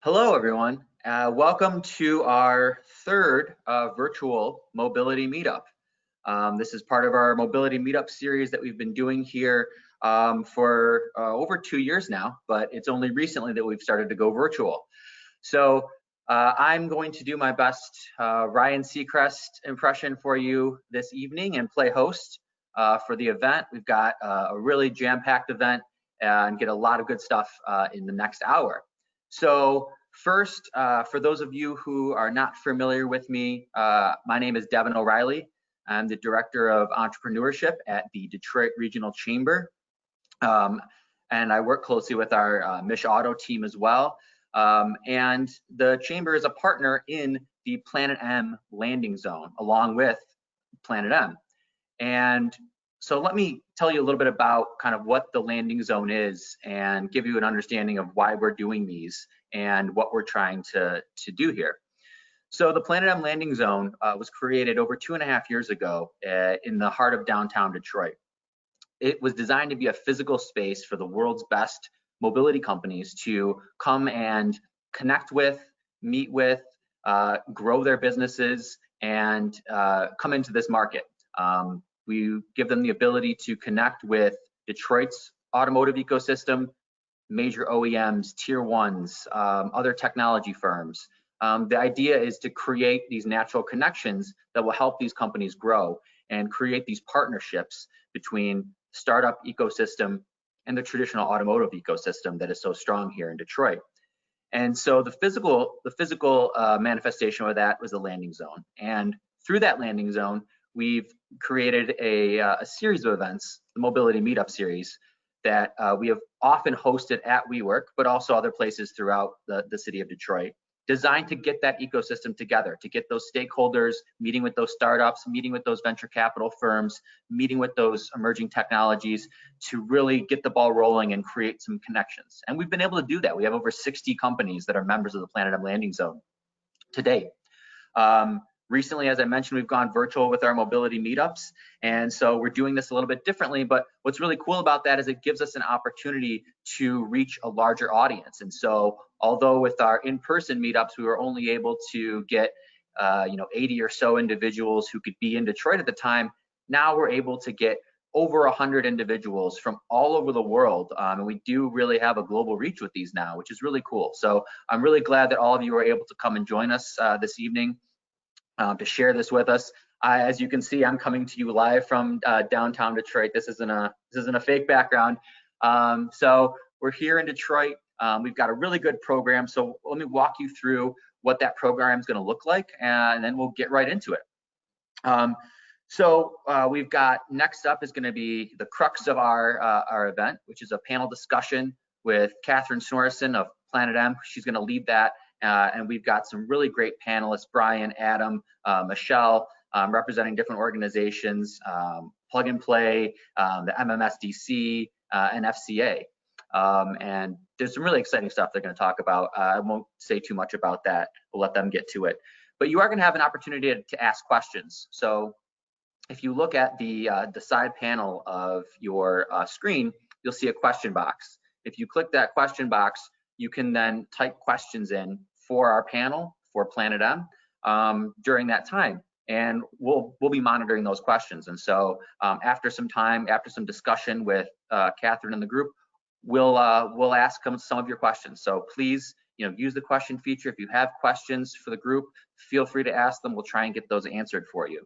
Hello, everyone. Welcome to our third virtual mobility meetup. This is part of our mobility meetup series that we've been doing here for over 2 years now, but it's only recently that we've started to go virtual. So I'm going to do my best Ryan Seacrest impression for you this evening and play host for the event. We've got a really jam-packed event and get a lot of good stuff in the next hour. So first, for those of you who are not familiar with me, my name is Devin O'Reilly. I'm the Director of Entrepreneurship at the Detroit Regional Chamber. And I work closely with our Mish Auto team as well. And the Chamber is a partner in the PlanetM landing zone, along with PlanetM. And so let me tell you a little bit about kind of what the landing zone is and give you an understanding of why we're doing these and what we're trying to do here. So the PlanetM landing zone was created over 2.5 years ago in the heart of downtown Detroit. It was designed to be a physical space for the world's best mobility companies to come and connect with, meet with, grow their businesses, and come into this market. We give them the ability to connect with Detroit's automotive ecosystem, major OEMs, tier ones, other technology firms. The idea is to create these natural connections that will help these companies grow and create these partnerships between startup ecosystem and the traditional automotive ecosystem that is so strong here in Detroit. And so the physical manifestation of that was the landing zone. And through that landing zone, we've created a series of events, the Mobility Meetup series, that we have often hosted at WeWork, but also other places throughout the city of Detroit, designed to get that ecosystem together, to get those stakeholders, meeting with those startups, meeting with those venture capital firms, meeting with those emerging technologies to really get the ball rolling and create some connections. And we've been able to do that. We have over 60 companies that are members of the PlanetM landing zone to date. Recently, as I mentioned, we've gone virtual with our mobility meetups, and so we're doing this a little bit differently, but what's really cool about that is it gives us an opportunity to reach a larger audience. And so although with our in-person meetups, we were only able to get 80 or so individuals who could be in Detroit at the time, now we're able to get over 100 individuals from all over the world, and we do really have a global reach with these now, which is really cool. So I'm really glad that all of you were able to come and join us this evening. To share this with us. As you can see, I'm coming to you live from downtown Detroit. This isn't a fake background. So we're here in Detroit. We've got a really good program. So let me walk you through what that program is going to look like, and then we'll get right into it. So we've got next up is going to be the crux of our event, which is a panel discussion with Catherine Sorensen of PlanetM. She's going to lead that. And we've got some really great panelists, Brian, Adam, Michelle, representing different organizations, Plug and Play, the MMSDC, and FCA. And there's some really exciting stuff they're going to talk about. I won't say too much about that. We'll let them get to it. But you are going to have an opportunity to ask questions. So if you look at the side panel of your screen, you'll see a question box. If you click that question box, you can then type questions in for our panel, for PlanetM, during that time. And we'll be monitoring those questions. And so after some time, after some discussion with Catherine and the group, we'll ask them some of your questions. So please, use the question feature. If you have questions for the group, feel free to ask them. We'll try and get those answered for you.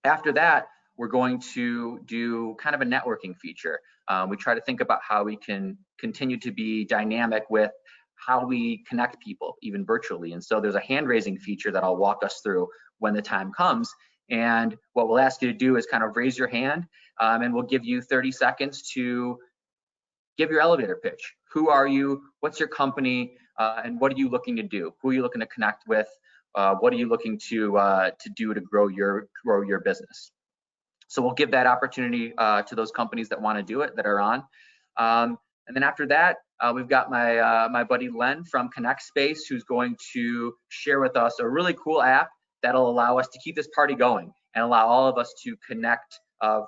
After that, we're going to do kind of a networking feature. We try to think about how we can continue to be dynamic with how we connect people, even virtually. And so there's a hand-raising feature that I'll walk us through when the time comes. And what we'll ask you to do is kind of raise your hand, and we'll give you 30 seconds to give your elevator pitch. Who are you? What's your company? And what are you looking to do? Who are you looking to connect with? What are you looking to do to grow your business? So we'll give that opportunity to those companies that want to do it, that are on. And then after that, we've got my buddy Len from Connect Space, who's going to share with us a really cool app that'll allow us to keep this party going and allow all of us to connect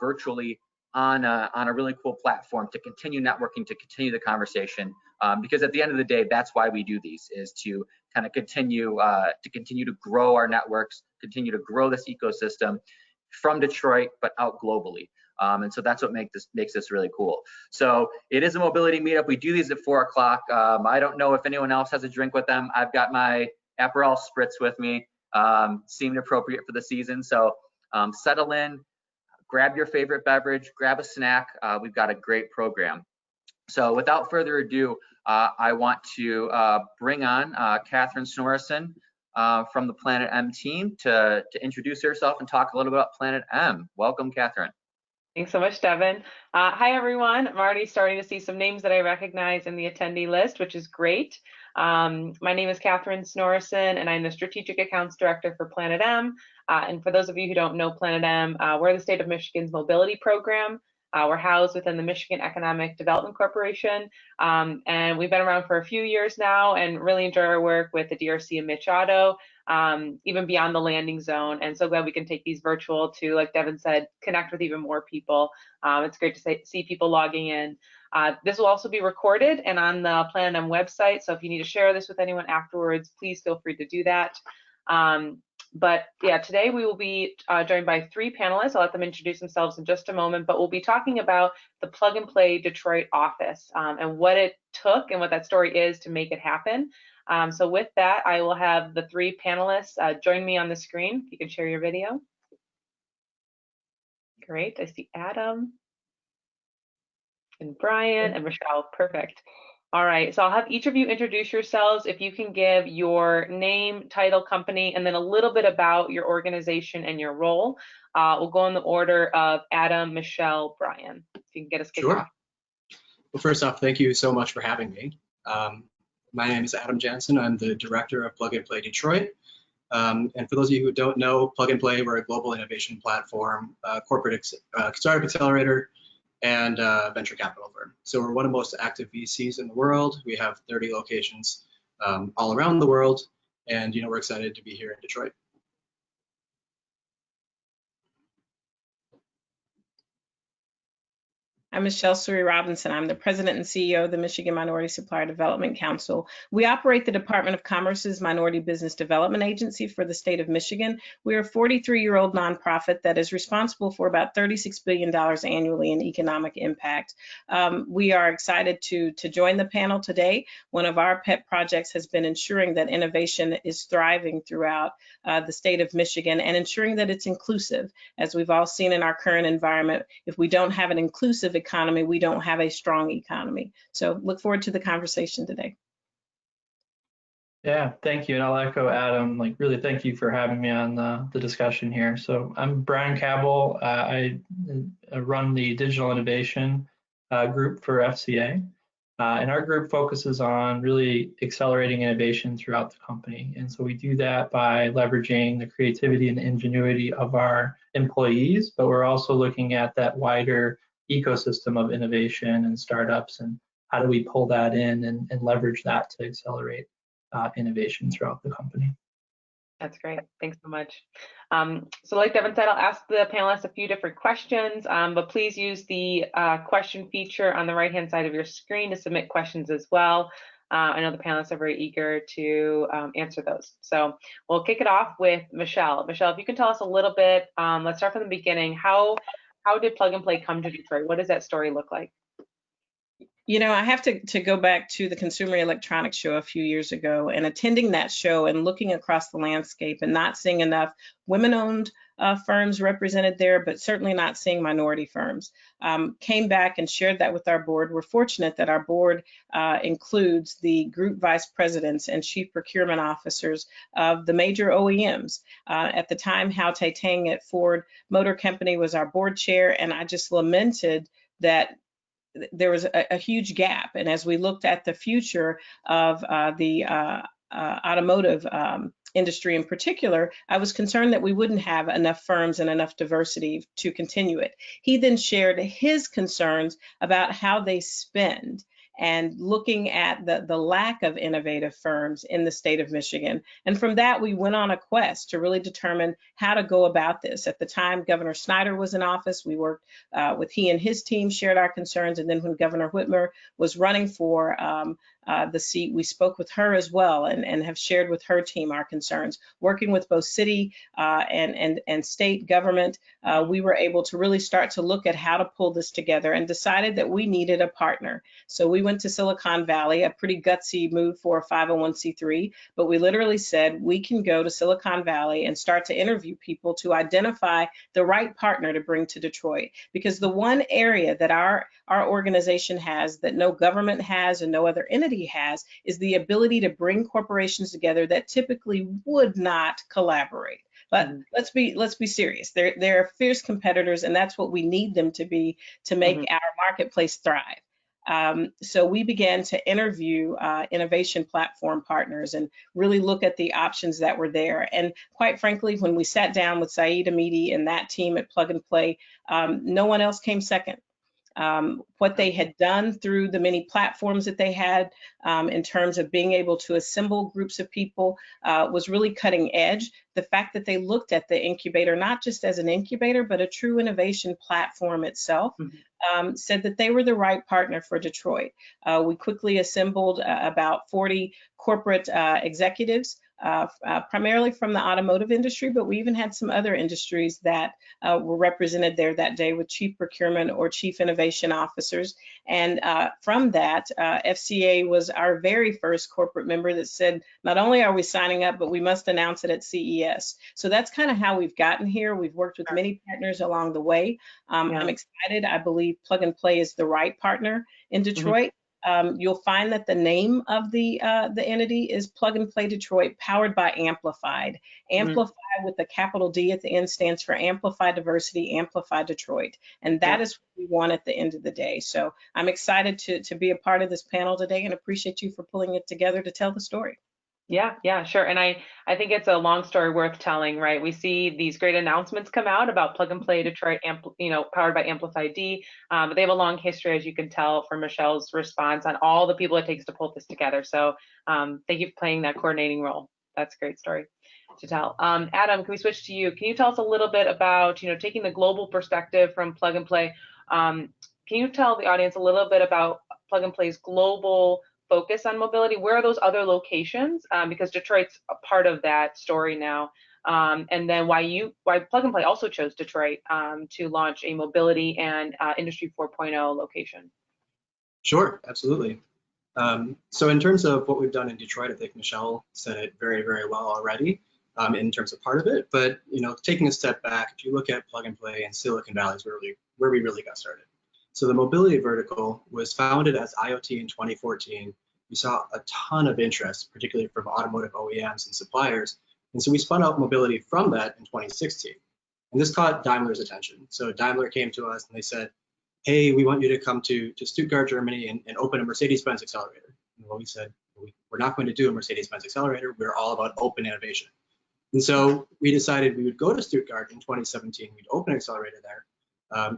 virtually on a really cool platform to continue networking, to continue the conversation because at the end of the day, that's why we do these, is to kind of continue to grow our networks, continue to grow this ecosystem from Detroit, but out globally. And so that's what makes this really cool. So it is a mobility meetup. We do these at 4 o'clock. I don't know if anyone else has a drink with them. I've got my Aperol Spritz with me. Seemed appropriate for the season. So settle in, grab your favorite beverage, grab a snack. We've got a great program. So without further ado, I want to bring on Catherine Snorrison from the PlanetM team to introduce herself and talk a little bit about PlanetM. Welcome, Catherine. Thanks so much, Devin. Hi, everyone. I'm already starting to see some names that I recognize in the attendee list, which is great. My name is Catherine Snorrison, and I'm the Strategic Accounts Director for PlanetM. And for those of you who don't know PlanetM, we're the state of Michigan's mobility program. We're housed within the Michigan Economic Development Corporation, and we've been around for a few years now and really enjoy our work with the DRC and Mitch Otto, even beyond the landing zone. And so glad we can take these virtual to, like Devin said, connect with even more people. It's great to see people logging in. This will also be recorded and on the PlanetM website, so if you need to share this with anyone afterwards, please feel free to do that. But yeah, today we will be joined by 3 panelists. I'll let them introduce themselves in just a moment, but we'll be talking about the Plug and Play Detroit office and what it took and what that story is to make it happen. So with that, I will have the 3 panelists join me on the screen. If you can share your video. Great, I see Adam and Brian and Michelle, perfect. All right, so I'll have each of you introduce yourselves. If you can give your name, title, company, and then a little bit about your organization and your role. We'll go in the order of Adam, Michelle, Brian. If you can get us kicked off. Well, first off, thank you so much for having me. My name is Adam Jansen. I'm the director of Plug and Play Detroit. And for those of you who don't know, Plug and Play, we're a global innovation platform, corporate startup accelerator, and venture capital firm. So we're one of the most active VCs in the world. We have 30 locations all around the world, and we're excited to be here in Detroit. I'm Michelle Suri-Robinson. I'm the president and CEO of the Michigan Minority Supplier Development Council. We operate the Department of Commerce's Minority Business Development Agency for the state of Michigan. We're a 43-year-old nonprofit that is responsible for about $36 billion annually in economic impact. We are excited to join the panel today. One of our pet projects has been ensuring that innovation is thriving throughout the state of Michigan and ensuring that it's inclusive. As we've all seen in our current environment, if we don't have an inclusive economy, we don't have a strong economy. So look forward to the conversation today. Yeah, thank you. And I'll echo Adam, really thank you for having me on the discussion here. So I'm Brian Cabell. I run the digital innovation group for FCA. And our group focuses on really accelerating innovation throughout the company. And so we do that by leveraging the creativity and ingenuity of our employees, but we're also looking at that wider ecosystem of innovation and startups, and how do we pull that in and leverage that to accelerate innovation throughout the company. That's great. Thanks so much. So like Devin said, I'll ask the panelists a few different questions, but please use the question feature on the right-hand side of your screen to submit questions as well. I know the panelists are very eager to answer those. So we'll kick it off with Michelle. Michelle, if you can tell us a little bit, let's start from the beginning. How did Plug and Play come to Detroit? What does that story look like? I have to go back to the Consumer Electronics Show a few years ago and attending that show and looking across the landscape and not seeing enough women-owned firms represented there, but certainly not seeing minority firms. Came back and shared that with our board. We're fortunate that our board includes the group vice presidents and chief procurement officers of the major OEMs. At the time, Hal Taitang at Ford Motor Company was our board chair, and I just lamented that there was a huge gap. And as we looked at the future of the automotive industry in particular, I was concerned that we wouldn't have enough firms and enough diversity to continue it. He then shared his concerns about how they spend and looking at the lack of innovative firms in the state of Michigan. And from that, we went on a quest to really determine how to go about this. At the time, Governor Snyder was in office. We worked with he and his team, shared our concerns. And then when Governor Whitmer was running for the seat, we spoke with her as well and have shared with her team our concerns. Working with both city and state government, we were able to really start to look at how to pull this together and decided that we needed a partner. So we went to Silicon Valley, a pretty gutsy move for a 501c3, but we literally said we can go to Silicon Valley and start to interview people to identify the right partner to bring to Detroit. Because the one area that our organization has that no government has and no other entity has is the ability to bring corporations together that typically would not collaborate. But let's be serious. They're fierce competitors, and that's what we need them to be to make our marketplace thrive. So we began to interview innovation platform partners and really look at the options that were there. And quite frankly, when we sat down with Saeed Amidi and that team at Plug and Play, no one else came second. What they had done through the many platforms that they had in terms of being able to assemble groups of people was really cutting edge. The fact that they looked at the incubator not just as an incubator, but a true innovation platform itself, said that they were the right partner for Detroit. We quickly assembled about 40 corporate executives, primarily from the automotive industry, but we even had some other industries that were represented there that day with chief procurement or chief innovation officers. And from that, FCA was our very first corporate member that said, not only are we signing up, but we must announce it at CES. So that's kind of how we've gotten here. We've worked with many partners along the way. I'm excited. I believe Plug and Play is the right partner in Detroit. You'll find that the name of the entity is Plug and Play Detroit, powered by Amplified. Amplify with a capital D at the end stands for Amplify Diversity, Amplify Detroit. And that is what we want at the end of the day. So I'm excited to be a part of this panel today and appreciate you for pulling it together to tell the story. Yeah, sure. And I think it's a long story worth telling, right? We see these great announcements come out about Plug and Play Detroit, powered by Amplify D, but they have a long history, as you can tell from Michelle's response, on all the people it takes to pull this together. So thank you for playing that coordinating role. That's a great story to tell. Adam, can we switch to you? Can you tell us a little bit about, taking the global perspective from Plug and Play? Can you tell the audience a little bit about Plug and Play's global focus on mobility? Where are those other locations? Because Detroit's a part of that story now. And then why Plug and Play also chose Detroit to launch a mobility and Industry 4.0 location. Sure, absolutely. So in terms of what we've done in Detroit, I think Michelle said it very, very well already in terms of part of it. But taking a step back, if you look at Plug and Play in Silicon Valley is where we really got started. So the mobility vertical was founded as IoT in 2014. We saw a ton of interest, particularly from automotive OEMs and suppliers. And so we spun out mobility from that in 2016. And this caught Daimler's attention. So Daimler came to us and they said, hey, we want you to come to Stuttgart, Germany and open a Mercedes-Benz accelerator. And well, we said, we're not going to do a Mercedes-Benz accelerator. We're all about open innovation. And so we decided we would go to Stuttgart in 2017. We'd open an accelerator there.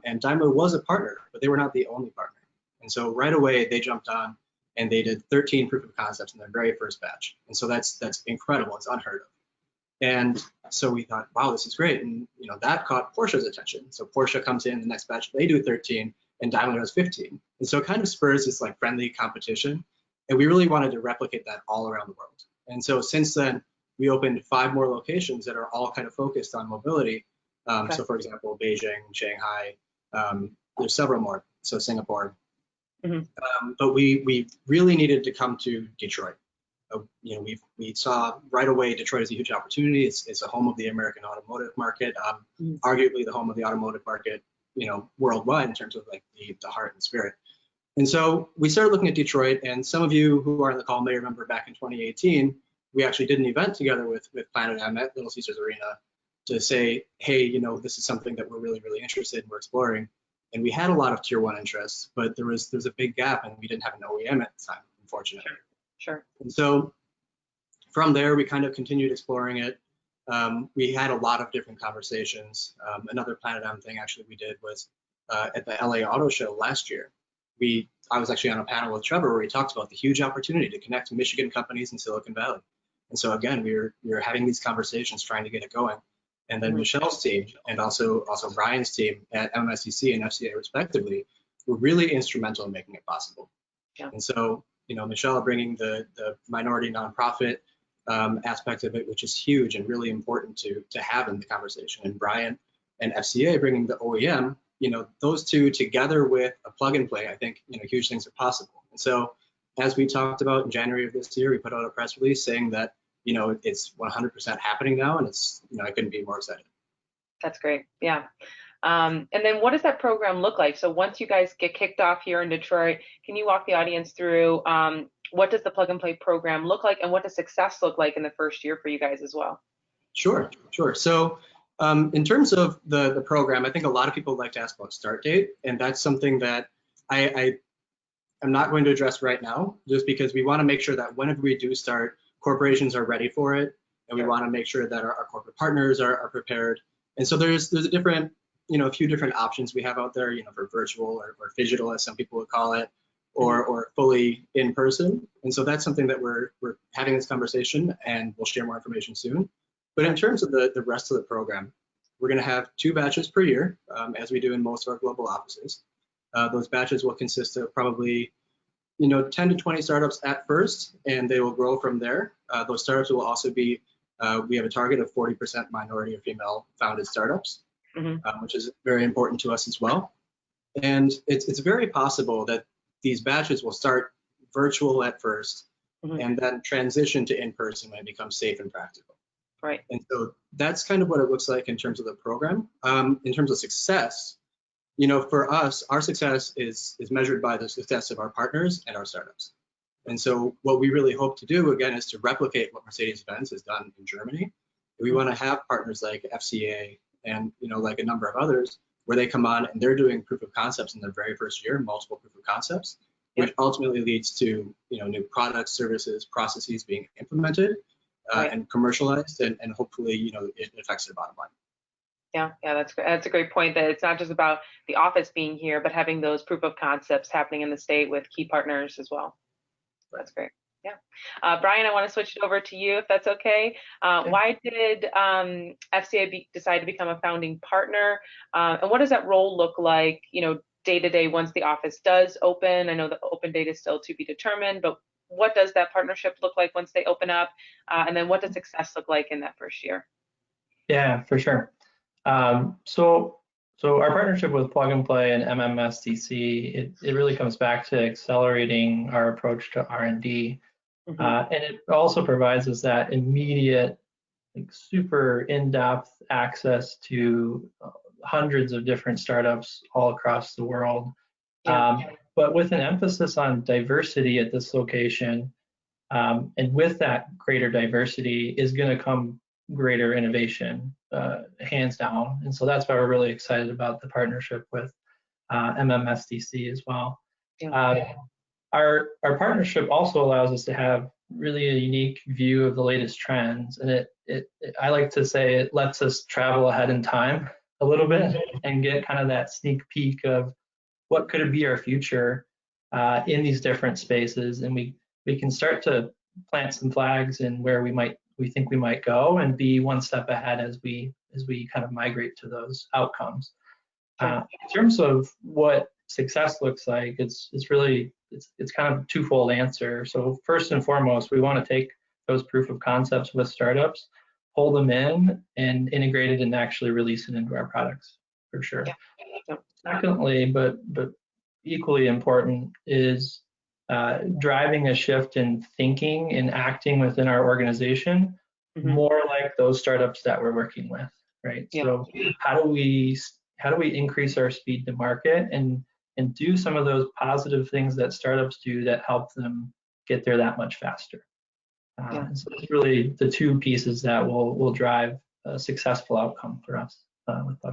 And Daimler was a partner, but they were not the only partner. And so right away, they jumped on and they did 13 proof of concepts in their very first batch. And so that's incredible. It's unheard of. And so we thought, wow, this is great. And that caught Porsche's attention. So Porsche comes in the next batch, they do 13, and Daimler does 15. And so it kind of spurs this friendly competition. And we really wanted to replicate that all around the world. And so since then, we opened 5 more locations that are all kind of focused on mobility. So for example, Beijing, Shanghai, there's several more, so Singapore. But we really needed to come to Detroit. We saw right away Detroit is a huge opportunity. It's a home of the American automotive market, arguably the home of the automotive market, worldwide in terms of the heart and spirit. And so we started looking at Detroit, and some of you who are on the call may remember back in 2018, we actually did an event together with PlanetM at Little Caesars Arena to say, hey, this is something that we're really, really interested in, we're exploring. And we had a lot of tier 1 interests, but there's a big gap and we didn't have an OEM at the time, unfortunately. Sure. And so from there, we kind of continued exploring it. We had a lot of different conversations. Another PlanetM thing actually we did was at the LA Auto Show last year. I was actually on a panel with Trevor where he talked about the huge opportunity to connect Michigan companies in Silicon Valley. And so again, we were having these conversations trying to get it going. And then Michelle's team and also Brian's team at MSCC and FCA respectively were really instrumental in making it possible. Yeah. And so Michelle bringing the minority nonprofit aspect of it, which is huge and really important to have in the conversation, and Brian and FCA bringing the OEM, those two together with a plug and play, I think, huge things are possible. And so as we talked about in January of this year, we put out a press release saying that, it's 100% happening now, and it's, I couldn't be more excited. That's great. Yeah. And then what does that program look like? So once you guys get kicked off here in Detroit, can you walk the audience through what does the plug and play program look like, and what does success look like in the first year for you guys as well? Sure. So in terms of the program, I think a lot of people like to ask about start date, and that's something that I'm not going to address right now, just because we want to make sure that whenever we do start, corporations are ready for it, and we want to make sure that our corporate partners are prepared. And so there's a different, a few different options we have out there, for virtual or phygital, as some people would call it, or fully in person. And so that's something that we're having this conversation, and we'll share more information soon. But in terms of the rest of the program, we're going to have 2 batches per year, as we do in most of our global offices. Those batches will consist of probably 10 to 20 startups at first, and they will grow from there. Those startups will also be, we have a target of 40% minority or female founded startups, which is very important to us as well. And it's very possible that these batches will start virtual at first, and then transition to in-person when it becomes safe and practical. Right. And so that's kind of what it looks like in terms of the program. In terms of success, for us, our success is measured by the success of our partners and our startups. And so what we really hope to do, again, is to replicate what Mercedes-Benz has done in Germany. We want to have partners like FCA and, like a number of others, where they come on and they're doing proof of concepts in their very first year, multiple proof of concepts, which ultimately leads to, new products, services, processes being implemented and commercialized, and hopefully, it affects their bottom line. Yeah, that's a great point, that it's not just about the office being here, but having those proof of concepts happening in the state with key partners as well. That's great. Yeah. Brian, I want to switch it over to you, if that's okay. Why did FCA decide to become a founding partner? And what does that role look like, day to day once the office does open? I know the open date is still to be determined, but what does that partnership look like once they open up? And then what does success look like in that first year? Yeah, for sure. So our partnership with Plug and Play and MMSDC, it really comes back to accelerating our approach to R&D. And it also provides us that immediate, super in-depth access to hundreds of different startups all across the world. But with an emphasis on diversity at this location, and with that greater diversity is going to come greater innovation, hands down. And so that's why we're really excited about the partnership with MMSDC as well. Our partnership also allows us to have really a unique view of the latest trends, and I like to say it lets us travel ahead in time a little bit and get kind of that sneak peek of what could be our future in these different spaces, and we can start to plant some flags in where we think we might go, and be one step ahead as we kind of migrate to those outcomes. In terms of what success looks like, it's kind of a twofold answer. So first and foremost, we want to take those proof of concepts with startups, pull them in, and integrate it and actually release it into our products, for sure. Secondly, but equally important, is driving a shift in thinking and acting within our organization more like those startups that we're working with, right? So how do we increase our speed to market and do some of those positive things that startups do that help them get there that much faster? So it's really the two pieces that will drive a successful outcome for us.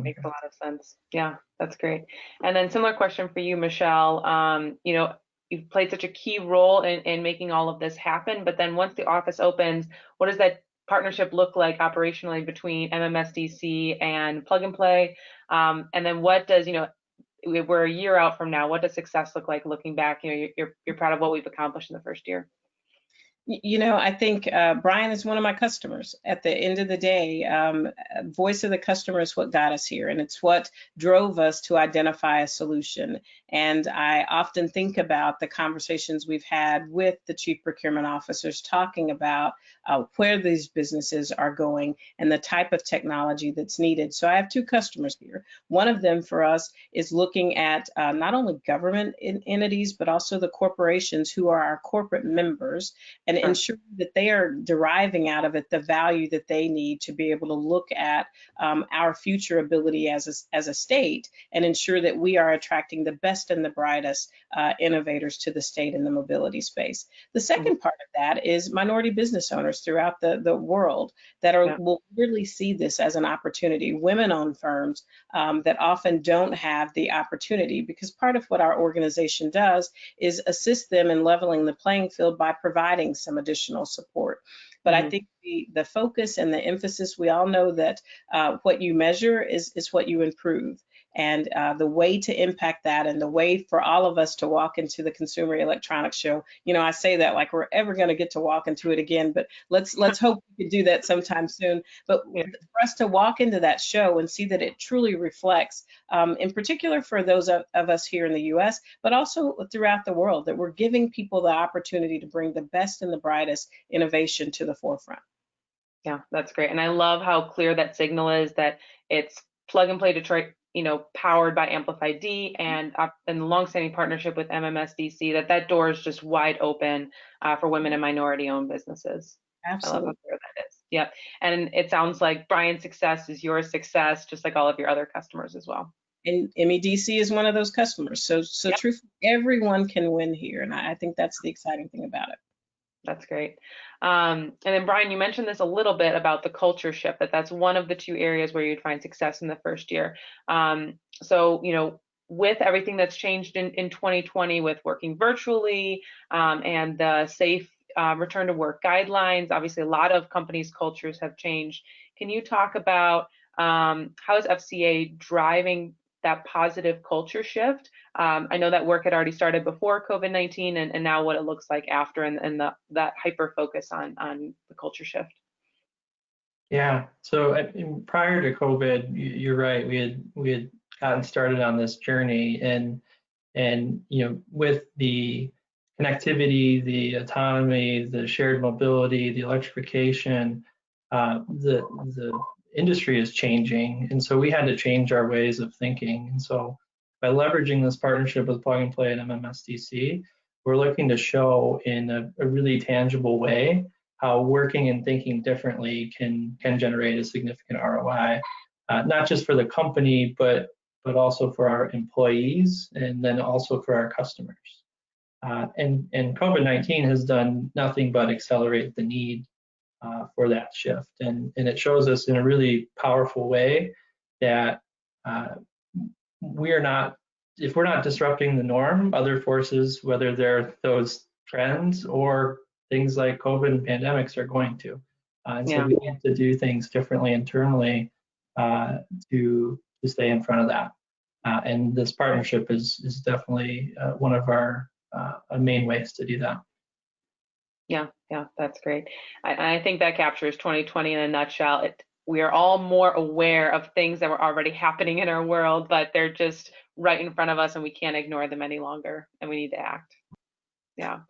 Makes a lot of sense. Yeah, that's great. And then similar question for you, Michelle. You've played such a key role in making all of this happen, but then once the office opens, what does that partnership look like operationally between MMSDC and Plug and Play? And then what does, we're a year out from now, what does success look like looking back? You're proud of what we've accomplished in the first year. You know, I think Brian is one of my customers. At the end of the day, voice of the customer is what got us here, and it's what drove us to identify a solution. And I often think about the conversations we've had with the chief procurement officers talking about where these businesses are going and the type of technology that's needed. So I have two customers here. One of them for us is looking at not only government entities, but also the corporations who are our corporate members, and ensure that they are deriving out of it the value that they need to be able to look at our future ability as a state and ensure that we are attracting the best and the brightest innovators to the state in the mobility space. The second part of that is minority business owners throughout the world that will really see this as an opportunity. Women-owned firms that often don't have the opportunity, because part of what our organization does is assist them in leveling the playing field by providing some additional support. But I think the focus and the emphasis, we all know that what you measure is what you improve. And the way to impact that, and the way for all of us to walk into the Consumer Electronics Show, you know, I say that like we're ever going to get to walk into it again, but let's hope we can do that sometime soon. But for us to walk into that show and see that it truly reflects, in particular for those of us here in the US, but also throughout the world, that we're giving people the opportunity to bring the best and the brightest innovation to the forefront. Yeah, that's great. And I love how clear that signal is, that it's Plug and Play Detroit, you know, powered by Amplify D, and the longstanding partnership with MMSDC, that door is just wide open for women and minority-owned businesses. Absolutely. I love how clear that is. Yep. And it sounds like Brian's success is your success, just like all of your other customers as well. And MEDC is one of those customers. So truthfully, everyone can win here. And I think that's the exciting thing about it. That's great. And then Brian, you mentioned this a little bit about the culture shift, that's one of the two areas where you'd find success in the first year. So, you know, with everything that's changed in 2020 with working virtually and the safe return to work guidelines, obviously a lot of companies' cultures have changed. Can you talk about how is FCA driving that positive culture shift? I know that work had already started before COVID-19, and now what it looks like after, and that hyper focus on the culture shift. Yeah. So prior to COVID, you're right. We had gotten started on this journey, and you know, with the connectivity, the autonomy, the shared mobility, the electrification, the industry is changing, and so we had to change our ways of thinking. And so by leveraging this partnership with Plug and Play and MMSDC, we're looking to show in a really tangible way how working and thinking differently can generate a significant ROI, not just for the company, but also for our employees, and then also for our customers. And COVID-19 has done nothing but accelerate the need for that shift. And it shows us in a really powerful way that if we're not disrupting the norm, other forces, whether they're those trends or things like COVID and pandemics, are going to. And so we need to do things differently internally to stay in front of that. And this partnership is definitely one of our main ways to do that. Yeah, that's great. I think that captures 2020 in a nutshell. We are all more aware of things that were already happening in our world, but they're just right in front of us, and we can't ignore them any longer, and we need to act. Yeah.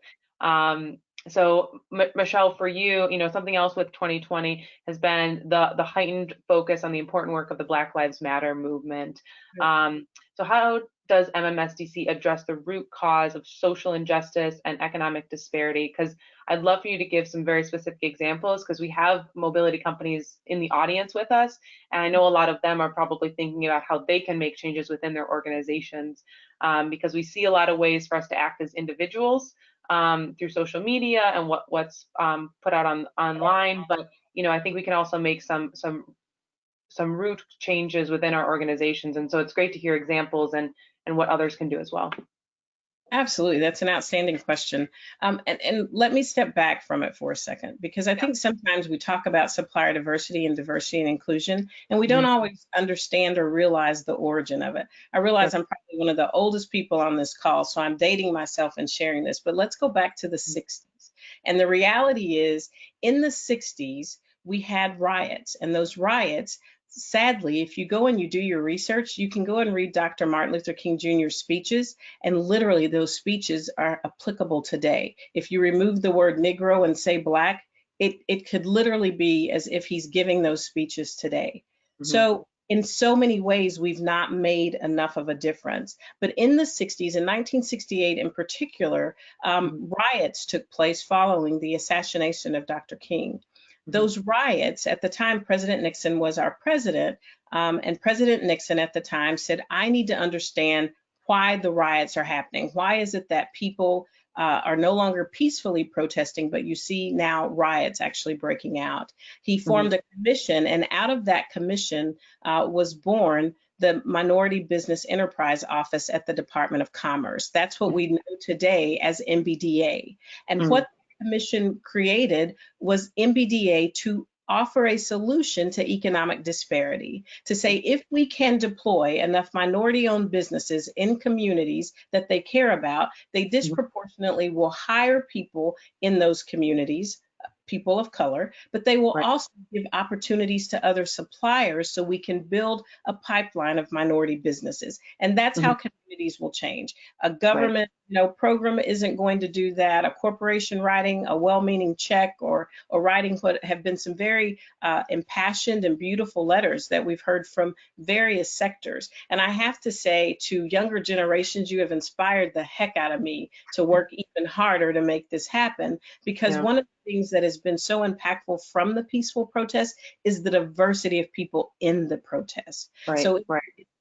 So Michelle, for you, you know, something else with 2020 has been the heightened focus on the important work of the Black Lives Matter movement. So how does MMSDC address the root cause of social injustice and economic disparity? Because I'd love for you to give some very specific examples, because we have mobility companies in the audience with us, and I know a lot of them are probably thinking about how they can make changes within their organizations, because we see a lot of ways for us to act as individuals through social media and what's put out online, but you know, I think we can also make some root changes within our organizations, and so it's great to hear examples and what others can do as well. Absolutely, that's an outstanding question. And let me step back from it for a second, because I think sometimes we talk about supplier diversity and inclusion, and we don't always understand or realize the origin of it. I realize I'm probably one of the oldest people on this call, so I'm dating myself and sharing this, but let's go back to the 60s. And the reality is, in the 60s, we had riots, and those riots, sadly, if you go and you do your research, you can go and read Dr. Martin Luther King Jr.'s speeches, and literally those speeches are applicable today. If you remove the word Negro and say Black, it could literally be as if he's giving those speeches today. So in so many ways, we've not made enough of a difference. But in the 60s, in 1968 in particular, riots took place following the assassination of Dr. King. Those riots, at the time, President Nixon was our president, and President Nixon at the time said, I need to understand why the riots are happening. Why is it that people are no longer peacefully protesting, but you see now riots actually breaking out? He formed a commission, and out of that commission was born the Minority Business Enterprise Office at the Department of Commerce. That's what we know today as MBDA. And what the commission created was MBDA to offer a solution to economic disparity, to say if we can deploy enough minority-owned businesses in communities that they care about, they disproportionately will hire people in those communities, people of color, but they will also give opportunities to other suppliers so we can build a pipeline of minority businesses. And that's how communities will change. A government program isn't going to do that. A corporation writing a well-meaning check or writing what have been some very impassioned and beautiful letters that we've heard from various sectors. And I have to say to younger generations, you have inspired the heck out of me to work even harder to make this happen, because one of the things that has been so impactful from the peaceful protest is the diversity of people in the protest. So it's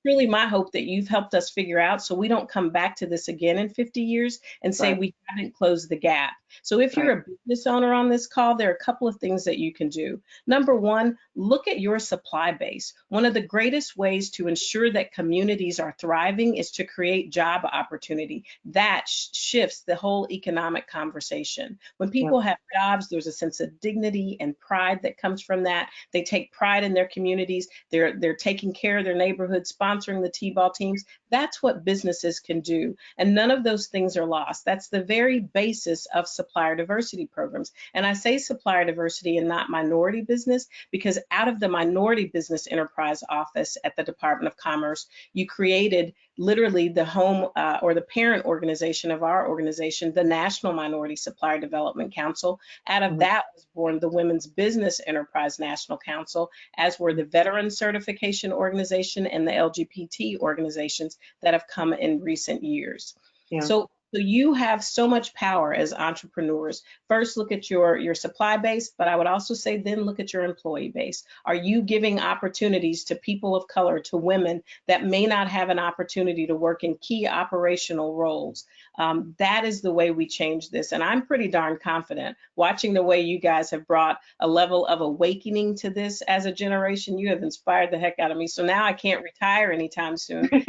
really my hope that you've helped us figure out so we don't come back to this again in 50 years and say we haven't closed the gap. So if you're a business owner on this call, there are a couple of things that you can do. Number one, look at your supply base. One of the greatest ways to ensure that communities are thriving is to create job opportunity. That shifts the whole economic conversation. When people have jobs, there's a sense of dignity and pride that comes from that. They take pride in their communities. They're taking care of their neighborhoods, sponsoring the T-ball teams. That's what businesses can do. And none of those things are lost. That's the very basis of supplier diversity programs. And I say supplier diversity and not minority business, because out of the Minority Business Enterprise Office at the Department of Commerce, you created literally the home or the parent organization of our organization, the National Minority Supplier Development Council. Out of that was born the Women's Business Enterprise National Council, as were the Veteran Certification Organization and the LGBT organizations that have come in recent years. So you have so much power as entrepreneurs. First, look at your supply base, but I would also say then look at your employee base. Are you giving opportunities to people of color, to women that may not have an opportunity to work in key operational roles? That is the way we change this. And I'm pretty darn confident, watching the way you guys have brought a level of awakening to this as a generation. You have inspired the heck out of me. So now I can't retire anytime soon. I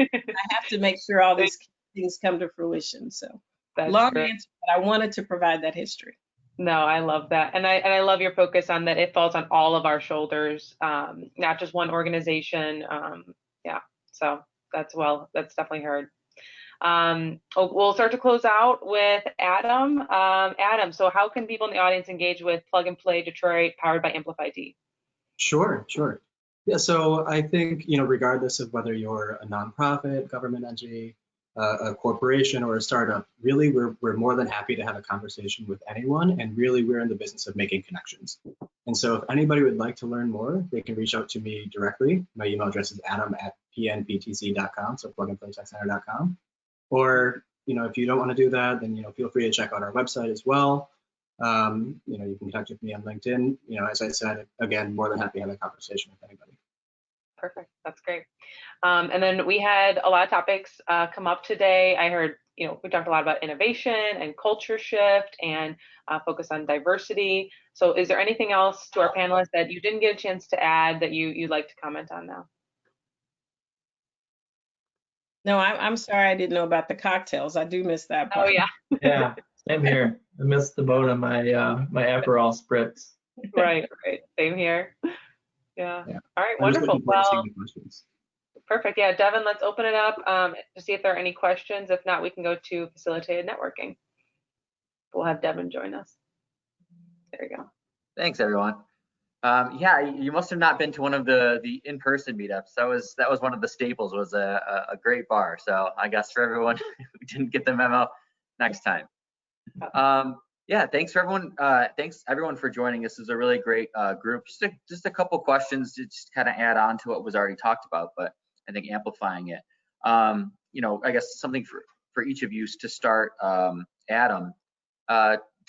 have to make sure all these things come to fruition. So long answer, but I wanted to provide that history. No, I love that. And I love your focus on that. It falls on all of our shoulders, not just one organization. So that's definitely heard. We'll start to close out with Adam. Adam, so how can people in the audience engage with Plug and Play Detroit powered by AmplifyD? Sure. Yeah, so I think, regardless of whether you're a nonprofit, government entity, a corporation, or a startup, really we're more than happy to have a conversation with anyone, and really we're in the business of making connections. And so if anybody would like to learn more, they can reach out to me directly. My email address is adam@pnptc.com, so plugandplaytechcenter.com. Or if you don't want to do that, then feel free to check out our website as well. You can connect with me on LinkedIn. As I said, again, more than happy to have a conversation with anybody. Perfect. That's great. And then we had a lot of topics come up today. I heard, we talked a lot about innovation and culture shift and focus on diversity. So is there anything else to our panelists that you didn't get a chance to add that you'd like to comment on now? No, I'm sorry I didn't know about the cocktails. I do miss that part. Oh, yeah. Yeah, same here. I missed the boat on my my Aperol spritz. Right. Same here. Yeah. All right, wonderful. Well, perfect. Yeah, Devin, let's open it up to see if there are any questions. If not, we can go to facilitated networking. We'll have Devin join us. There you go. Thanks, everyone. Yeah, you must have not been to one of the in-person meetups. That was one of the staples. Was a great bar. So I guess for everyone who didn't get the memo, next time. Yeah, thanks for everyone. Thanks everyone for joining. This is a really great group. Just a couple questions to just kind of add on to what was already talked about, but I think amplifying it. You know, I guess something for each of you to start. Adam,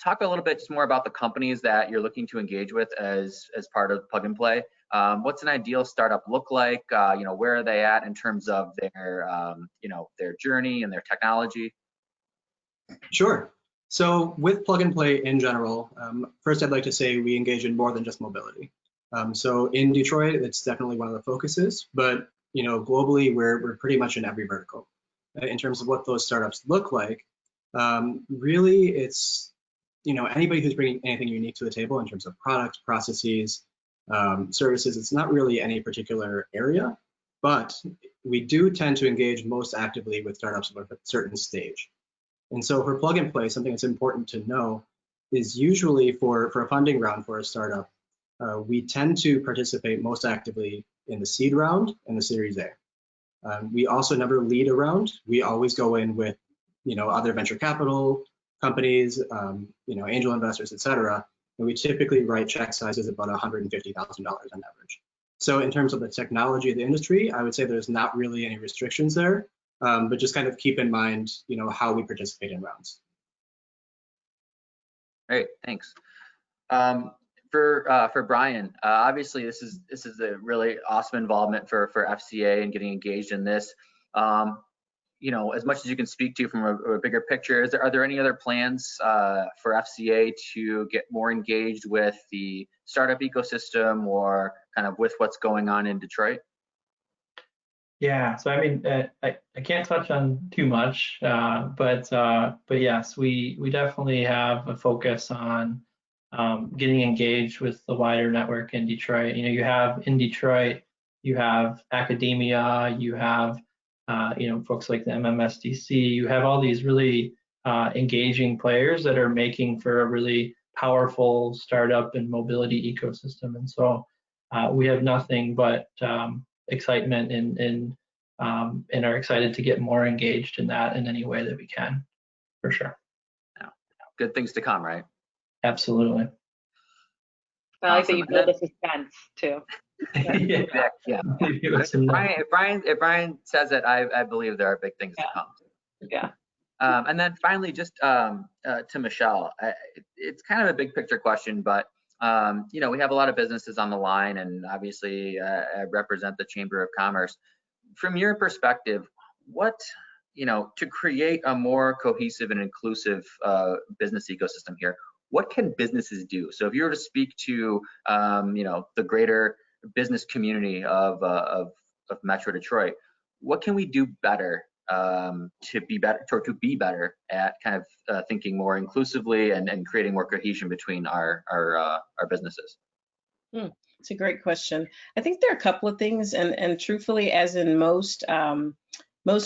talk a little bit just more about the companies that you're looking to engage with as part of Plug and Play. What's an ideal startup look like? You know, where are they at in terms of their you know, their journey and their technology? Sure. So with Plug and Play in general, first I'd like to say we engage in more than just mobility. So in Detroit, it's definitely one of the focuses, but you know, globally, we're pretty much in every vertical. In terms of what those startups look like, really it's, you know, anybody who's bringing anything unique to the table in terms of products, processes, services. It's not really any particular area, but we do tend to engage most actively with startups at a certain stage. And so for Plug and Play, something that's important to know is usually for a funding round for a startup, we tend to participate most actively in the seed round and the Series A. We also never lead a round. We always go in with, you know, other venture capital companies, you know, angel investors, et cetera. And we typically write check sizes about $150,000 on average. So in terms of the technology of the industry, I would say there's not really any restrictions there, but just kind of keep in mind, you know, how we participate in rounds. Great, thanks. For Brian, obviously this is a really awesome involvement for FCA and getting engaged in this. You know, as much as you can speak to from a bigger picture, are there any other plans for FCA to get more engaged with the startup ecosystem or kind of with what's going on in Detroit? Yeah, so I mean, I can't touch on too much, but yes, we definitely have a focus on getting engaged with the wider network in Detroit. You know, you have in Detroit, you have academia, you have you know, folks like the MMSDC, you have all these really engaging players that are making for a really powerful startup and mobility ecosystem. And so we have nothing but excitement and are excited to get more engaged in that in any way that we can, for sure. Yeah. Good things to come, right? Absolutely. I like that you build the suspense too. Yeah. If Brian says it, I believe there are big things to come. Yeah. And then finally, just to Michelle, it's kind of a big picture question, but you know, we have a lot of businesses on the line, and obviously I represent the Chamber of Commerce. From your perspective, what, you know, to create a more cohesive and inclusive business ecosystem here, what can businesses do? So if you were to speak to, you know, the greater business community of Metro Detroit, what can we do better to be better at kind of thinking more inclusively and creating more cohesion between our businesses? It's a great question. I think there are a couple of things, and truthfully, as in most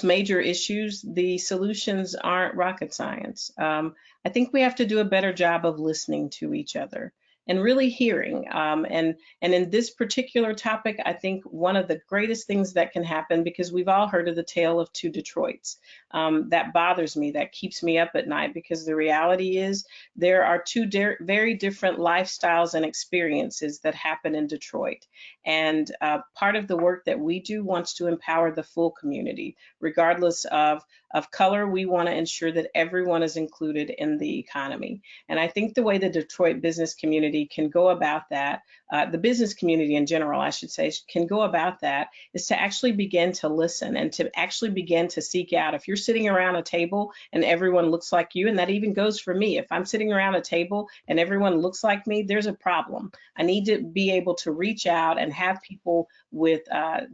major issues, the solutions aren't rocket science. I think we have to do a better job of listening to each other and really hearing. And in this particular topic, I think one of the greatest things that can happen, because we've all heard of the tale of two Detroits, that bothers me, that keeps me up at night, because the reality is there are two very different lifestyles and experiences that happen in Detroit. And part of the work that we do wants to empower the full community, regardless of color. We want to ensure that everyone is included in the economy. And I think the way the Detroit business community can go about that, the business community in general, I should say, can go about that, is to actually begin to listen and to actually begin to seek out. If you're sitting around a table and everyone looks like you, and that even goes for me, if I'm sitting around a table and everyone looks like me, there's a problem. I need to be able to reach out and have people with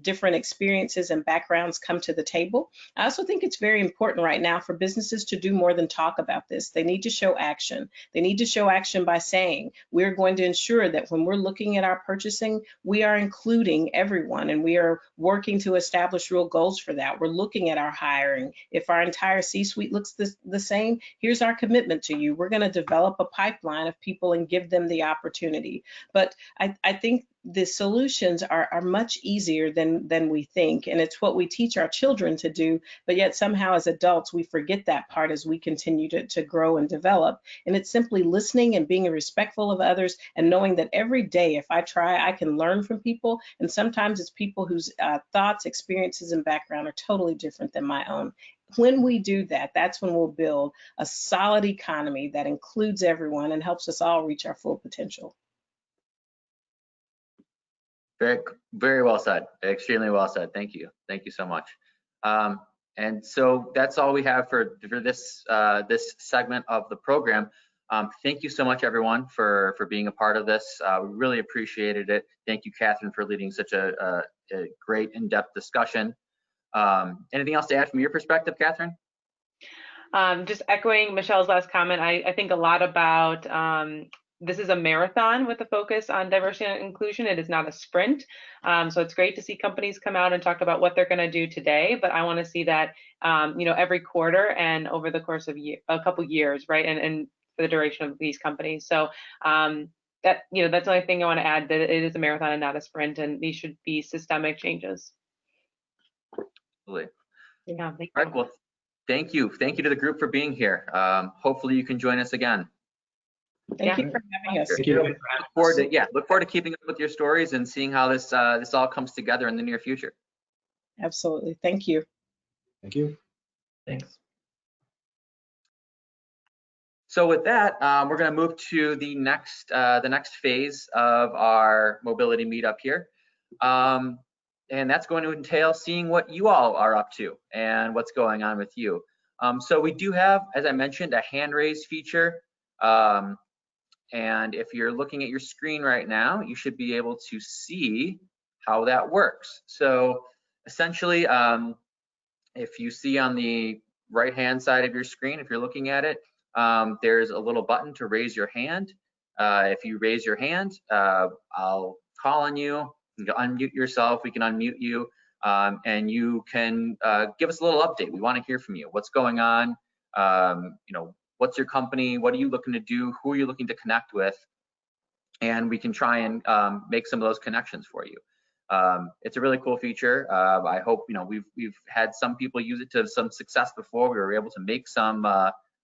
different experiences and backgrounds come to the table. I also think it's very important right now for businesses to do more than talk about this. They need to show action. They need to show action by saying, we're going to ensure that when we're looking at our purchasing, we are including everyone, and we are working to establish real goals for that. We're looking at our hiring. If our entire C-suite looks the same, here's our commitment to you. We're going to develop a pipeline of people and give them the opportunity. But I think the solutions are much easier than we think, and it's what we teach our children to do, but yet somehow as adults we forget that part as we continue to grow and develop. And it's simply listening and being respectful of others, and knowing that every day if I try, I can learn from people, and sometimes it's people whose thoughts, experiences, and background are totally different than my own. When we do that, that's when we'll build a solid economy that includes everyone and helps us all reach our full potential. Very, very well said. Extremely well said. Thank you. Thank you so much. And so that's all we have for this this segment of the program. Thank you so much, everyone, for being a part of this. We really appreciated it. Thank you, Catherine, for leading such a great in-depth discussion. Anything else to add from your perspective, Catherine? Just echoing Michelle's last comment, I think a lot about this is a marathon with a focus on diversity and inclusion. It is not a sprint. So it's great to see companies come out and talk about what they're going to do today, but I want to see that every quarter and over the course of a couple years, right? And for the duration of these companies. So that's the only thing I want to add, that it is a marathon and not a sprint, and these should be systemic changes. Absolutely. Yeah, all right, well, thank you. Thank you to the group for being here. Hopefully you can join us again. Thank you for having us. Thank you. Look forward to keeping up with your stories and seeing how this all comes together in the near future. Absolutely. Thank you. Thank you. Thanks. So with that, we're going to move to the next phase of our mobility meetup here. And that's going to entail seeing what you all are up to and what's going on with you. So we do have, as I mentioned, a hand raise feature. And if you're looking at your screen right now, you should be able to see how that works. So essentially, if you see on the right-hand side of your screen, if you're looking at it, there's a little button to raise your hand. If you raise your hand, I'll call on you. You can unmute yourself. We can unmute you, and you can give us a little update. We want to hear from you. What's going on? What's your company? What are you looking to do? Who are you looking to connect with? And we can try and make some of those connections for you. It's a really cool feature. I hope we've had some people use it to some success before. We were able to make some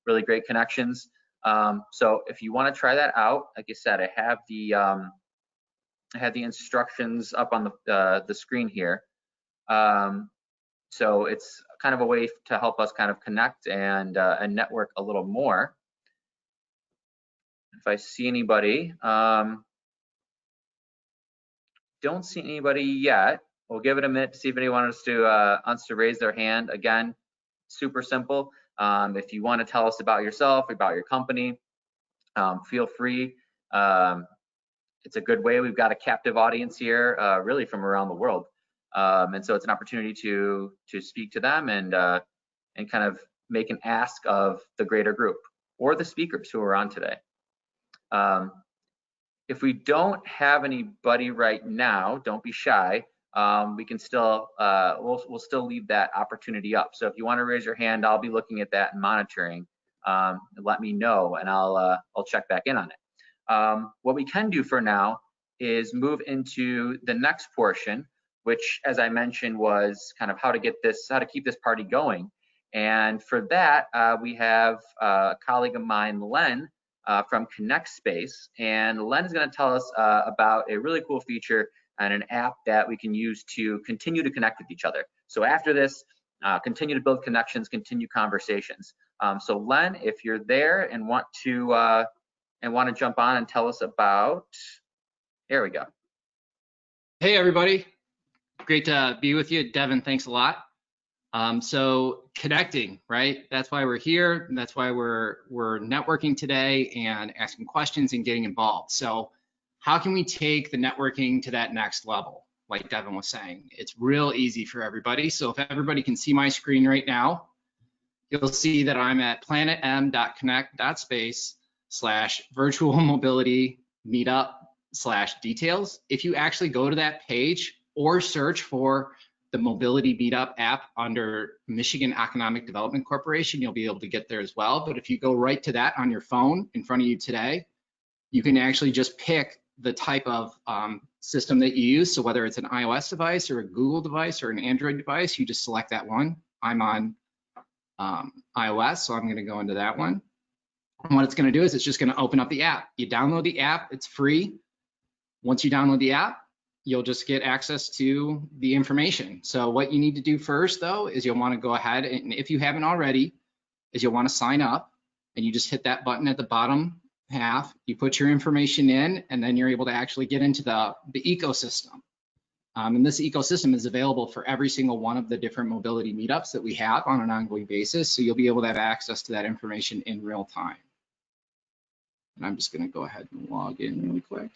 really great connections. So if you want to try that out, like I said, I have the instructions up on the screen here. So it's kind of a way to help us kind of connect and network a little more. If I see anybody, don't see anybody yet. We'll give it a minute to see if anyone wants to raise their hand. Again, super simple. If you want to tell us about yourself, about your company, feel free. It's a good way. We've got a captive audience here, really from around the world. And so it's an opportunity to speak to them and kind of make an ask of the greater group or the speakers who are on today. If we don't have anybody right now, don't be shy. We can still we'll still leave that opportunity up. So if you want to raise your hand, I'll be looking at that and monitoring. Let me know, and I'll check back in on it. What we can do for now is move into the next portion, which, as I mentioned, was kind of how to keep this party going. And for that, we have a colleague of mine, Len, from Connect Space, and Len is going to tell us about a really cool feature and an app that we can use to continue to connect with each other. So after this, continue to build connections, continue conversations. So Len, if you're there and want to jump on and tell us about, there we go. Hey everybody, great to be with you. Devin, thanks a lot. So connecting, right? That's why we're here. And that's why we're networking today and asking questions and getting involved. So how can we take the networking to that next level? Like Devin was saying, it's real easy for everybody. So if everybody can see my screen right now, you'll see that I'm at planetm.connect.space/virtual mobility meetup/details. If you actually go to that page or search for the Mobility Meetup app under Michigan Economic Development Corporation, you'll be able to get there as well. But if you go right to that on your phone in front of you today, you can actually just pick the type of system that you use. So whether it's an iOS device or a Google device or an Android device, you just select that one. I'm on iOS, so I'm going to go into that one. And what it's going to do is it's just going to open up the app. You download the app, it's free. Once you download the app, you'll just get access to the information. So what you need to do first, though, is you'll want to go ahead, and if you haven't already, is you'll want to sign up, and you just hit that button at the bottom half. You put your information in, and then you're able to actually get into the ecosystem. And this ecosystem is available for every single one of the different mobility meetups that we have on an ongoing basis. So you'll be able to have access to that information in real time. And I'm just going to go ahead and log in really quick.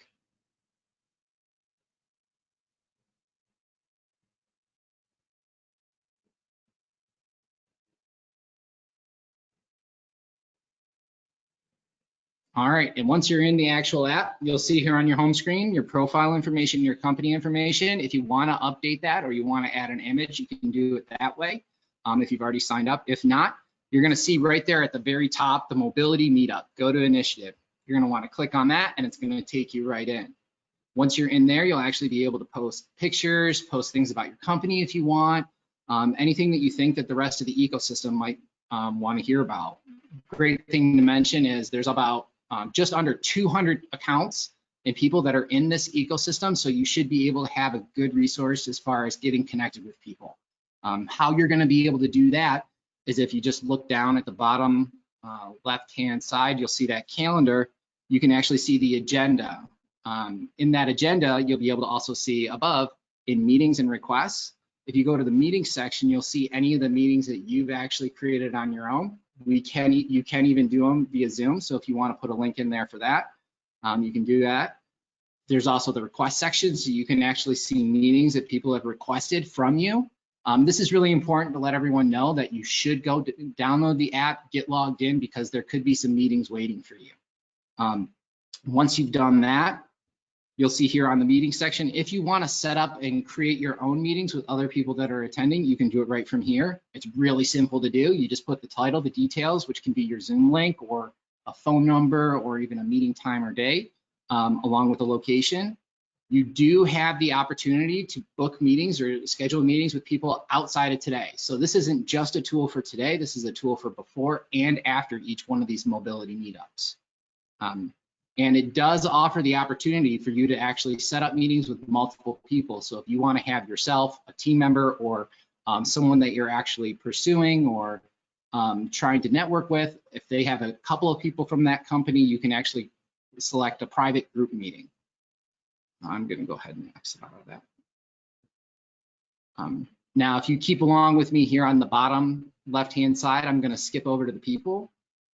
All right, and once you're in the actual app, you'll see here on your home screen, your profile information, your company information. If you want to update that or you want to add an image, you can do it that way if you've already signed up. If not, you're going to see right there at the very top, the Mobility Meetup, go to Initiative. You're going to want to click on that, and it's going to take you right in. Once you're in there, you'll actually be able to post pictures, post things about your company if you want, anything that you think that the rest of the ecosystem might want to hear about. Great thing to mention is there's about just under 200 accounts and people that are in this ecosystem, so you should be able to have a good resource as far as getting connected with people. How you're going to be able to do that is if you just look down at the bottom left-hand side, you'll see that calendar. You can actually see the agenda. In that agenda, you'll be able to also see above in meetings and requests. If you go to the meetings section, you'll see any of the meetings that you've actually created on your own. You can even do them via Zoom. So if you want to put a link in there for that, you can do that. There's also the request section, so you can actually see meetings that people have requested from you. This is really important to let everyone know that you should go download the app, get logged in, because there could be some meetings waiting for you. Once you've done that, you'll see here on the meeting section, if you want to set up and create your own meetings with other people that are attending, you can do it right from here. It's really simple to do. You just put the title, the details, which can be your Zoom link or a phone number or even a meeting time or date, along with the location. You do have the opportunity to book meetings or schedule meetings with people outside of today. So this isn't just a tool for today. This is a tool for before and after each one of these mobility meetups. And it does offer the opportunity for you to actually set up meetings with multiple people. So if you want to have yourself, a team member, or someone that you're actually pursuing or trying to network with, if they have a couple of people from that company, you can actually select a private group meeting. I'm going to go ahead and exit out of that. Now, if you keep along with me here on the bottom left-hand side, I'm going to skip over to the people.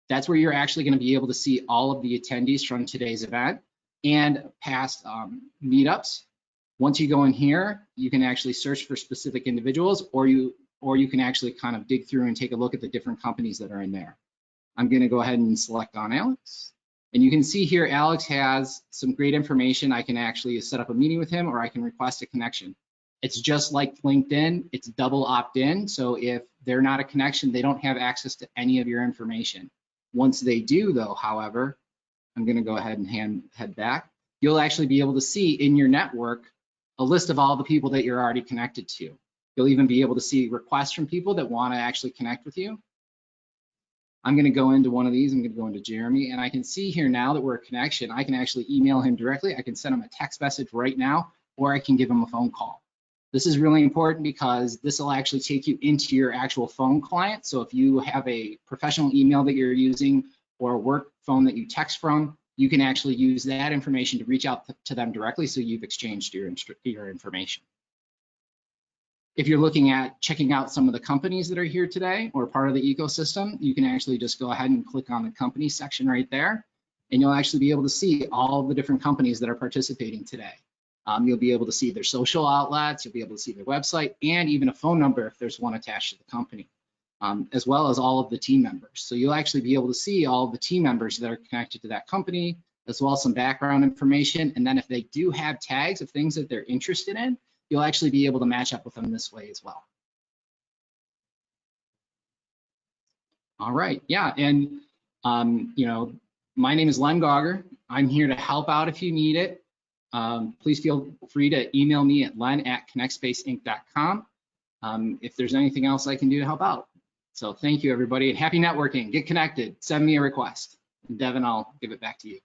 That's where you're actually going to be able to see all of the attendees from today's event and past meetups. Once you go in here, you can actually search for specific individuals, or you can actually kind of dig through and take a look at the different companies that are in there. I'm going to go ahead and select on Alex. And you can see here, Alex has some great information. I can actually set up a meeting with him, or I can request a connection. It's just like LinkedIn, it's double opt-in. So if they're not a connection, they don't have access to any of your information. Once they do, though, however, I'm going to go ahead and head back. You'll actually be able to see in your network a list of all the people that you're already connected to. You'll even be able to see requests from people that want to actually connect with you. I'm going to go into one of these. I'm going to go into Jeremy, and I can see here now that we're a connection. I can actually email him directly. I can send him a text message right now, or I can give him a phone call. This is really important because this will actually take you into your actual phone client. So if you have a professional email that you're using or a work phone that you text from, you can actually use that information to reach out to them directly, so you've exchanged your information. If you're looking at checking out some of the companies that are here today or part of the ecosystem, you can actually just go ahead and click on the company section right there, and you'll actually be able to see all the different companies that are participating today. You'll be able to see their social outlets, you'll be able to see their website, and even a phone number if there's one attached to the company. as well as all of the team members. So you'll actually be able to see all of the team members that are connected to that company, as well as some background information. And then if they do have tags of things that they're interested in, you'll actually be able to match up with them this way as well. All right, yeah, and you know, my name is Len Gauger. I'm here to help out if you need it. Please feel free to email me at len@connectspaceinc.com if there's anything else I can do to help out. So thank you, everybody, and happy networking. Get connected. Send me a request. And Devin, I'll give it back to you.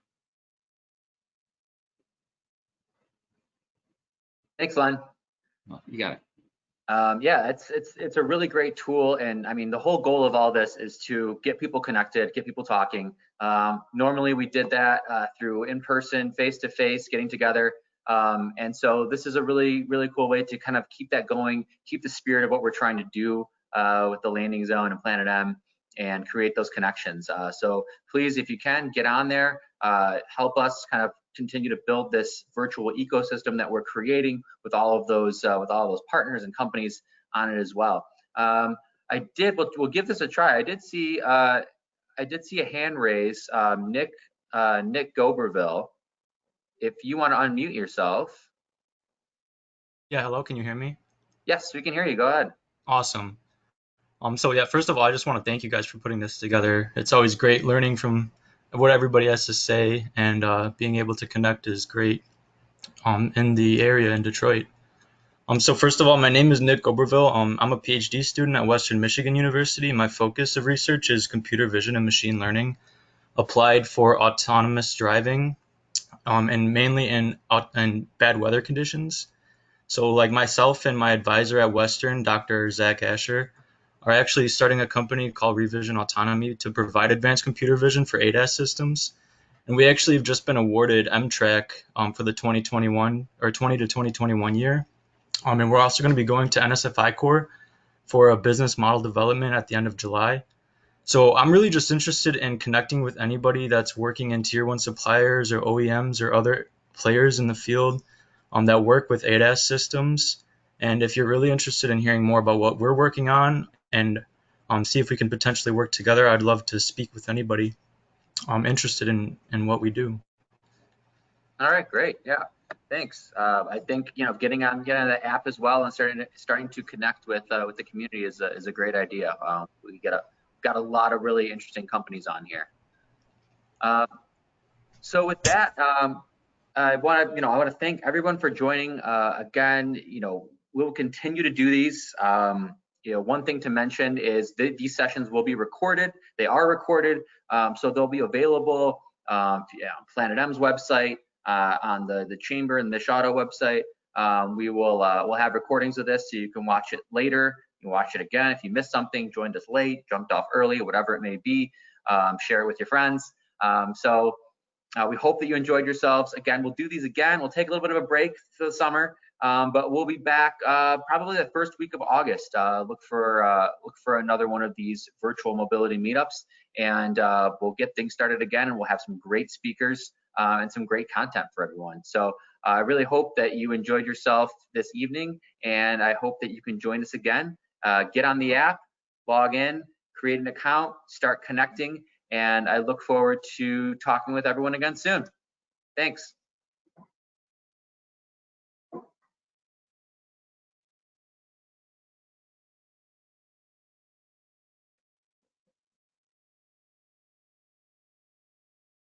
Thanks, Len. Well, you got it. Yeah, it's a really great tool, and I mean the whole goal of all this is to get people connected, get people talking. Normally we did that through in-person, face-to-face, getting together, and so this is a really cool way to kind of keep that going, keep the spirit of what we're trying to do with the landing zone and PlanetM, and create those connections. So please, if you can, get on there, help us kind of continue to build this virtual ecosystem that we're creating with all of those partners and companies on it as well. We'll give this a try. I did see a hand raise, Nick Goberville. If you want to unmute yourself. Yeah, hello, can you hear me? Yes, we can hear you. Go ahead. Awesome. So yeah, first of all, I just want to thank you guys for putting this together. It's always great learning from what everybody has to say, and being able to connect is great in the area in Detroit. So first of all, my name is Nick Goberville. I'm a PhD student at Western Michigan University. My focus of research is computer vision and machine learning applied for autonomous driving, and mainly in bad weather conditions. So like myself and my advisor at Western, Dr. Zach Asher, are actually starting a company called Revision Autonomy to provide advanced computer vision for ADAS systems. And we actually have just been awarded MTRAC for the 2021 or 20 to 2021 year. And we're also going to be going to NSFI Core for a business model development at the end of July. So I'm really just interested in connecting with anybody that's working in tier 1 suppliers or OEMs or other players in the field that work with ADAS systems. And if you're really interested in hearing more about what we're working on and see if we can potentially work together, I'd love to speak with anybody interested in what we do. All right, great. Yeah, thanks. I think getting on the app as well and starting to connect with the community is a great idea. We got a lot of really interesting companies on here. So with that, I want to thank everyone for joining. Again, we'll continue to do these. One thing to mention is these sessions will be recorded. They are recorded, so they'll be available on PlanetM's website, on the Chamber and the Shadow website. We'll have recordings of this so you can watch it later. You can watch it again if you missed something, joined us late, jumped off early, whatever it may be. Share it with your friends. We hope that you enjoyed yourselves. Again, we'll do these again. We'll take a little bit of a break for the summer, but we'll be back probably the first week of August. Look for another one of these virtual mobility meetups, and we'll get things started again, and we'll have some great speakers and some great content for everyone. So I really hope that you enjoyed yourself this evening, and I hope that you can join us again. Get on the app, log in, create an account, start connecting, and I look forward to talking with everyone again soon. Thanks.